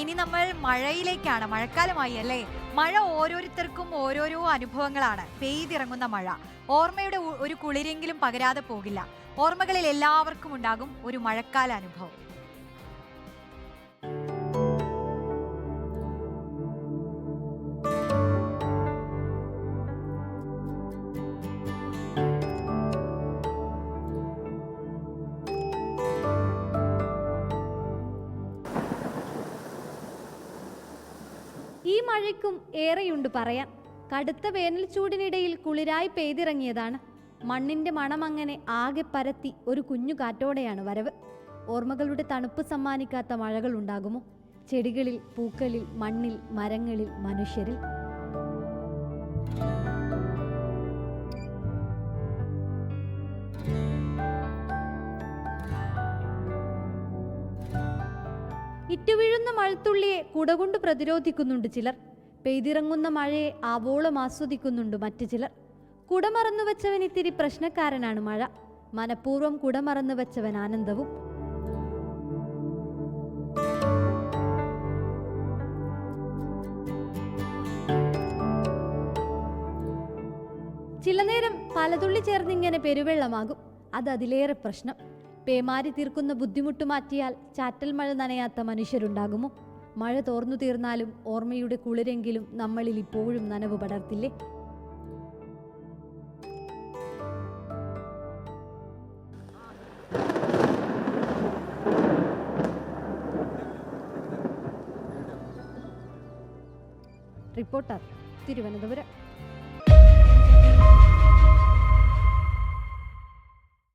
ഇനി നമ്മൾ മഴയിലേക്കാണ്. മഴക്കാലമായി അല്ലേ? മഴ ഓരോരുത്തർക്കും ഓരോരോ അനുഭവങ്ങളാണ്. പെയ്തിറങ്ങുന്ന മഴ ഓർമ്മയുടെ ഒരു കുളിരെങ്കിലും പകരാതെ പോകില്ല. ഓർമ്മകളിൽ എല്ലാവർക്കും ഉണ്ടാകും ഒരു മഴക്കാല അനുഭവം. ഈ മഴയ്ക്കും ഏറെയുണ്ട് പറയാൻ. കടുത്ത വേനൽ ചൂടിനിടയിൽ കുളിരായി പെയ്തിറങ്ങിയതാണ്. മണ്ണിന്റെ മണം അങ്ങനെ ആകെ പരത്തി ഒരു കുഞ്ഞു കാറ്റോടെയാണ് വരവ്. ഓർമ്മകളുടെ തണുപ്പ് സമ്മാനിക്കാത്ത മഴകൾ ഉണ്ടാകുമോ? ചെടികളിൽ, പൂക്കളിൽ, മണ്ണിൽ, മരങ്ങളിൽ, മനുഷ്യരിൽ. ഇറ്റുവീഴുന്ന മഴത്തുള്ളിയെ കുടകൊണ്ട് പ്രതിരോധിക്കുന്നുണ്ട് ചിലർ. പെയ്തിറങ്ങുന്ന മഴയെ ആവോളം ആസ്വദിക്കുന്നുണ്ട് മറ്റു ചിലർ. കുടമറന്നു വെച്ചവൻ ഇത്തിരി പ്രശ്നക്കാരനാണ് മഴ. മനഃപൂർവ്വം കുടമറന്നു വെച്ചവൻ ആനന്ദവും. ചില നേരം പലതുള്ളി ചേർന്നിങ്ങനെ പെരുവെള്ളമാകും. അത് അതിലേറെ പ്രശ്നം. പേമാരി തീർക്കുന്ന ബുദ്ധിമുട്ട് മാറ്റിയാൽ ചാറ്റൽ മഴ നനയാത്ത മനുഷ്യരുണ്ടാകുമോ? മഴ തോർന്നു തീർന്നാലും ഓർമ്മയുടെ കുളിരെങ്കിലും നമ്മളിൽ ഇപ്പോഴും നനവ് പടർത്തില്ലേ? റിപ്പോർട്ടർ, തിരുവനന്തപുരം.